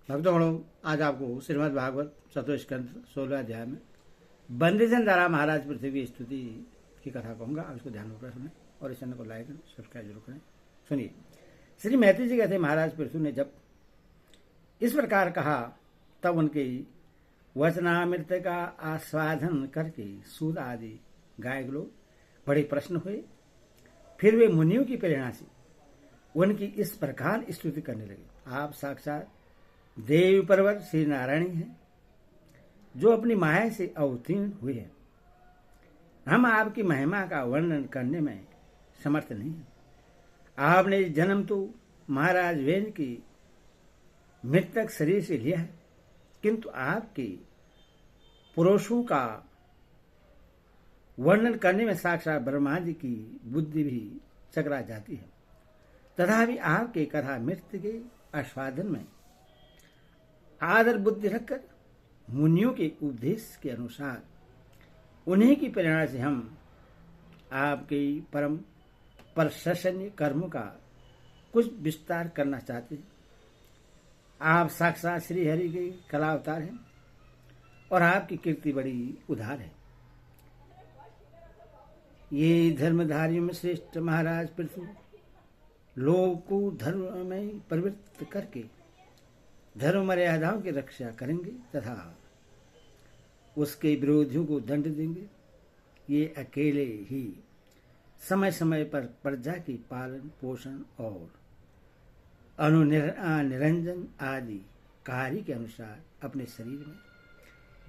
भक्तगणों, आज आपको श्रीमद् भागवत चतुर्थ स्कंद 16 अध्याय में बंदीजन द्वारा महाराज पृथ्वी की स्तुति की कथा कहूंगा। आप इसको ध्यान रखकर सुने और इस चैनल को लाइक सब्सक्राइब जरूर करें। सुनिए, श्री मैत्री जी कहते महाराज पृथ्वी ने जब इस प्रकार कहा तब उनके वचनामृत का आस्वादन करके सूद आदि गायक लोग बड़े प्रश्न हुए। फिर वे मुनियों की प्रेरणा से उनकी इस प्रकार स्तुति करने लगे। आप साक्षात देव परवर श्री नारायण हैं, जो अपनी माया से अवतीर्ण हुए हैं। हम आपकी महिमा का वर्णन करने में समर्थ नहीं हैं। आपने जन्म तो महाराज वेन की मृतक शरीर से लिया है, किंतु आपके पुरुषों का वर्णन करने में साक्षात ब्रह्मा जी की बुद्धि भी चकरा जाती है। तथापि आपके कथा मृत्यु के आस्वादन में आदर बुद्धि रखकर मुनियों के उपदेश के अनुसार उन्हीं की प्रेरणा से हम आपके परम प्रशंसनीय कर्मों का कुछ विस्तार करना चाहते हैं। आप साक्षात श्री हरि के कला अवतार हैं और आपकी कीर्ति बड़ी उदार है। ये धर्मधारियों में श्रेष्ठ महाराज पृथ्वी लोग को धर्म में प्रवृत्त करके धर्म मर्यादाओं की रक्षा करेंगे तथा उसके विरोधियों को दंड देंगे। ये अकेले ही समय समय पर प्रजा की पालन पोषण और अनुनिरंजन आदि कार्य के अनुसार अपने शरीर में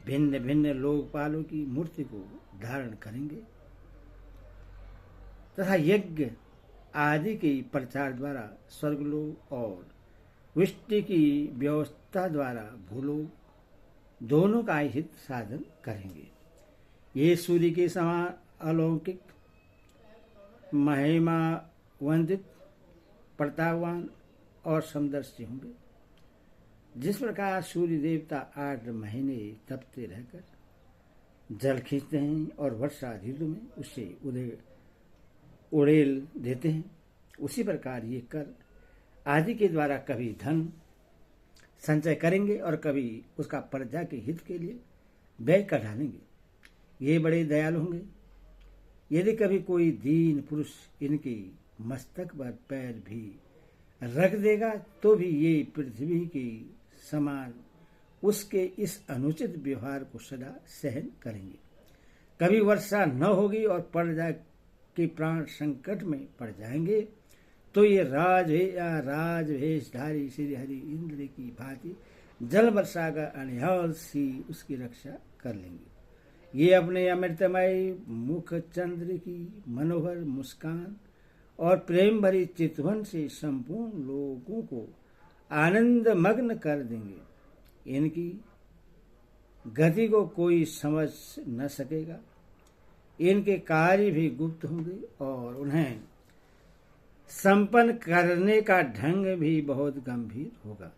भिन्न भिन्न लोकपालों की मूर्ति को धारण करेंगे तथा यज्ञ आदि के प्रचार द्वारा स्वर्गलोक और विष्टि की व्यवस्था द्वारा भूलोक दोनों का हित साधन करेंगे। ये सूर्य के समान अलौकिक महिमा वंदित प्रतापवान और समदर्शी होंगे। जिस प्रकार सूर्य देवता 8 महीने तपते रहकर जल खींचते हैं और वर्षा ऋतु में उसे उड़ेल देते हैं, उसी प्रकार ये कर आदि के द्वारा कभी धन संचय करेंगे और कभी उसका प्रजा के हित के लिए व्यय कर डालेंगे। ये बड़े दयालु होंगे। यदि कभी कोई दीन पुरुष इनके मस्तक पर पैर भी रख देगा तो भी ये पृथ्वी के समान उसके इस अनुचित व्यवहार को सदा सहन करेंगे। कभी वर्षा न होगी और प्रजा के प्राण संकट में पड़ जाएंगे तो ये राजवेशधारी श्री हरि इंद्र की भांति जल वर्षा का अनिहाल सी उसकी रक्षा कर लेंगे। ये अपने अमृतमय मुख चंद्र की मनोहर मुस्कान और प्रेम भरी चितवन से संपूर्ण लोगों को आनंद मग्न कर देंगे। इनकी गति को कोई समझ न सकेगा। इनके कार्य भी गुप्त होंगे और उन्हें संपन्न करने का ढंग भी बहुत गंभीर होगा।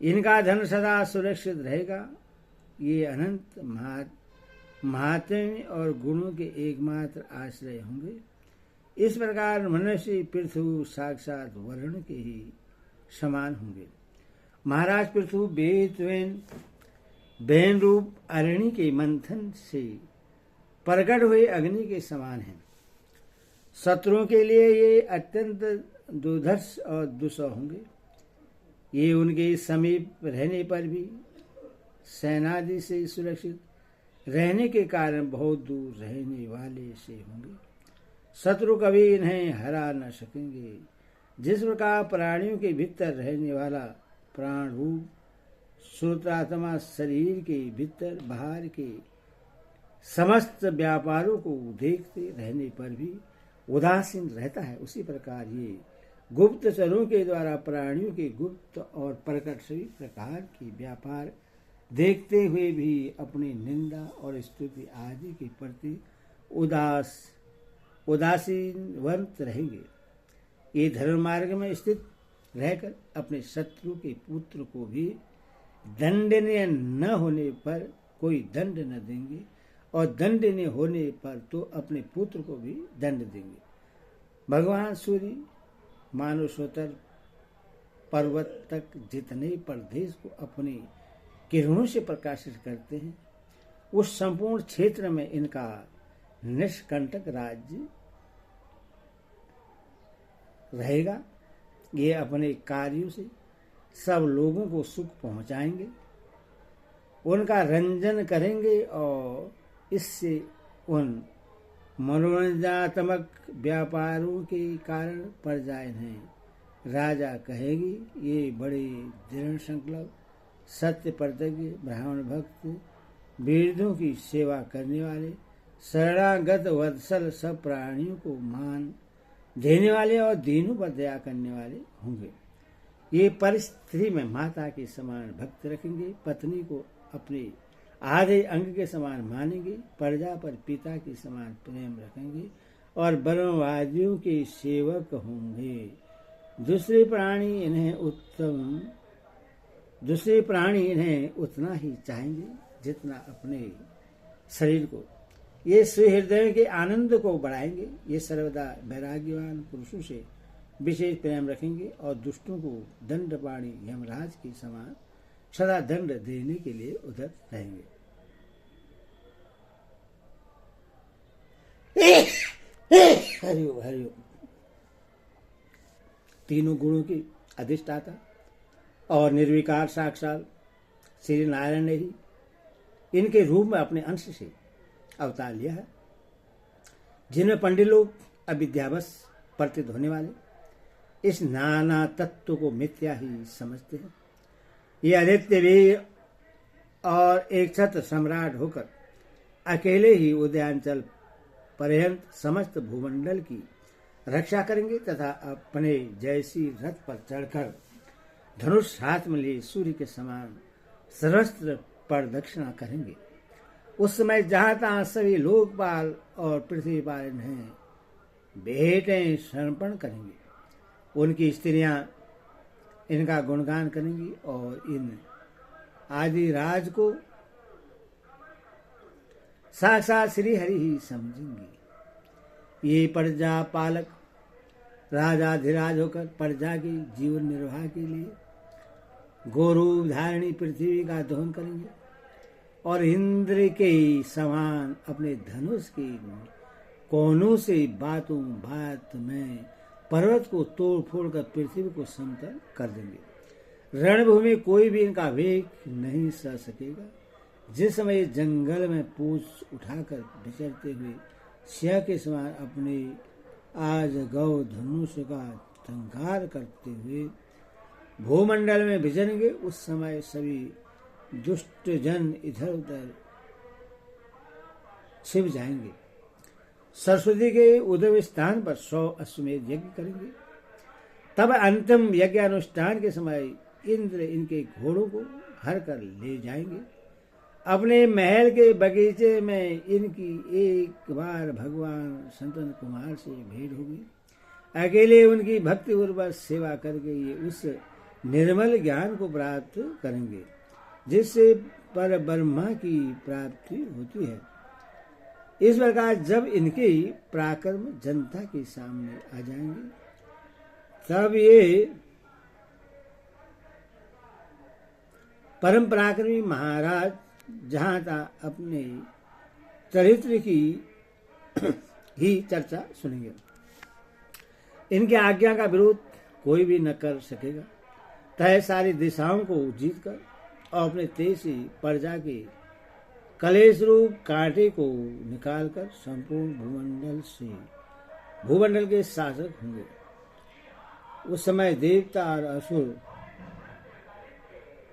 इनका धन सदा सुरक्षित रहेगा। ये अनंत महात्म्य और गुणों के एकमात्र आश्रय होंगे। इस प्रकार मनुष्य पृथु साक्षात वरुण के ही समान होंगे। महाराज पृथु बेन रूप अरणि के मंथन से प्रकट हुए अग्नि के समान हैं। शत्रुओं के लिए ये अत्यंत दुर्धर्ष और दुस्सह होंगे। ये उनके समीप रहने पर भी सेनादि से सुरक्षित रहने के कारण बहुत दूर रहने वाले से होंगे। शत्रु कभी इन्हें हरा न सकेंगे। जिस प्रकार प्राणियों के भीतर रहने वाला प्राण रूप श्रोत्रात्मा शरीर के भीतर बाहर के समस्त व्यापारों को देखते रहने पर भी उदासीन रहता है, उसी प्रकार ये गुप्तचरों के द्वारा प्राणियों के गुप्त और प्रकट सभी प्रकार के व्यापार देखते हुए भी अपनी निंदा और स्तुति आदि के प्रति उदासीनवंत रहेंगे। ये धर्म मार्ग में स्थित रहकर अपने शत्रु के पुत्र को भी दंडनीय न होने पर कोई दंड न देंगे और दंडनीय होने पर तो अपने पुत्र को भी दंड देंगे। भगवान सूर्य मानव स्वतर पर्वत तक जितने प्रदेश को अपनी किरणों से प्रकाशित करते हैं, उस संपूर्ण क्षेत्र में इनका निष्कंटक राज्य रहेगा। ये अपने कार्यों से सब लोगों को सुख पहुंचाएंगे, उनका रंजन करेंगे और इससे उन मनोरंजनात्मक व्यापारों के कारण प्रजा इन्हें राजा कहेगी। ये बड़े दृढ़ संकल्प, सत्य प्रतिज्ञ, ब्राह्मण भक्त, वृद्धों की सेवा करने वाले, शरणागत वत्सल, सब प्राणियों को मान देने वाले और दीनों पर दया करने वाले होंगे। ये पर स्त्री में माता के समान भक्त रखेंगे, पत्नी को अपने आधे अंग के समान मानेंगे, प्रजा पर पिता के समान प्रेम रखेंगे और ब्रह्मवादियों के सेवक होंगे। दूसरे प्राणी इन्हें उतना ही चाहेंगे जितना अपने शरीर को। ये सुहृदय के आनंद को बढ़ाएंगे। ये सर्वदा वैराग्यवान पुरुषों से विशेष प्रेम रखेंगे और दुष्टों को दंडपाणी यमराज के समान सदा दंड देने के लिए उधर रहेंगे। हरिओम हरिओम। तीनों गुणों की अधिष्ठाता और निर्विकार साक्षात श्री नारायण ने ही इनके रूप में अपने अंश से अवतार लिया है, जिनमें पंडित लोग अविद्यावश प्रतीत होने वाले इस नाना तत्व को मिथ्या ही समझते हैं। ये आदित्य वीर और एक छत्र सम्राट होकर अकेले ही उदयांचल पर्यंत समस्त भूमंडल की रक्षा करेंगे तथा अपने जैसी रथ पर चढ़कर धनुष हाथ में लिए सूर्य के समान सहस्त्र प्रदक्षिणा करेंगे। उस समय जहां तहां सभी लोकपाल और पृथ्वीपाल इन्हें भेंटें समर्पण करेंगे। उनकी स्त्रियां इनका गुणगान करेंगी और इन आदि राज को साक्षात श्री हरि ही समझेंगी। ये प्रजा पालक राजाधिराज होकर प्रजा के जीवन निर्वाह के लिए गोरूप धारणी पृथ्वी का दोहन करेंगे और इंद्र के समान अपने धनुष के कोनों से बातों बात में पर्वत को तोड़ फोड़ कर पृथ्वी को समतल कर देंगे। रणभूमि कोई भी इनका वेग नहीं सह सकेगा। जिस समय जंगल में पूंछ उठाकर विचरते हुए सिंह के समान अपने आज गौ धनुष का टंकार करते हुए भूमंडल में विचरेंगे, उस समय सभी दुष्ट जन इधर उधर छिप जाएंगे। सरस्वती के उद्भव स्थान पर 100 अश्वमेध यज्ञ करेंगे। तब अंतिम यज्ञ अनुष्ठान के समय इंद्र इनके घोड़ों को हर कर ले जाएंगे। अपने महल के बगीचे में इनकी एक बार भगवान संतन कुमार से भेंट होगी। अकेले उनकी भक्ति पूर्वक सेवा करके ये उस निर्मल ज्ञान को प्राप्त करेंगे जिससे पर ब्रह्मा की प्राप्ति होती है। इस प्रकार जब इनके पराक्रम जनता के सामने आ जाएंगे तब ये परम पराक्रमी महाराज जहां तक अपने चरित्र की ही चर्चा सुनेंगे। इनकी आज्ञा का विरोध कोई भी न कर सकेगा। तय सारी दिशाओं को जीतकर और अपने तेज से प्रजा के कलेश रूप कांटे को निकालकर संपूर्ण भूमंडल के शासक होंगे। उस समय देवता और असुर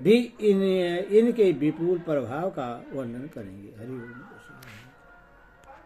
भी इनके विपुल प्रभाव का वर्णन करेंगे। हरि ओम।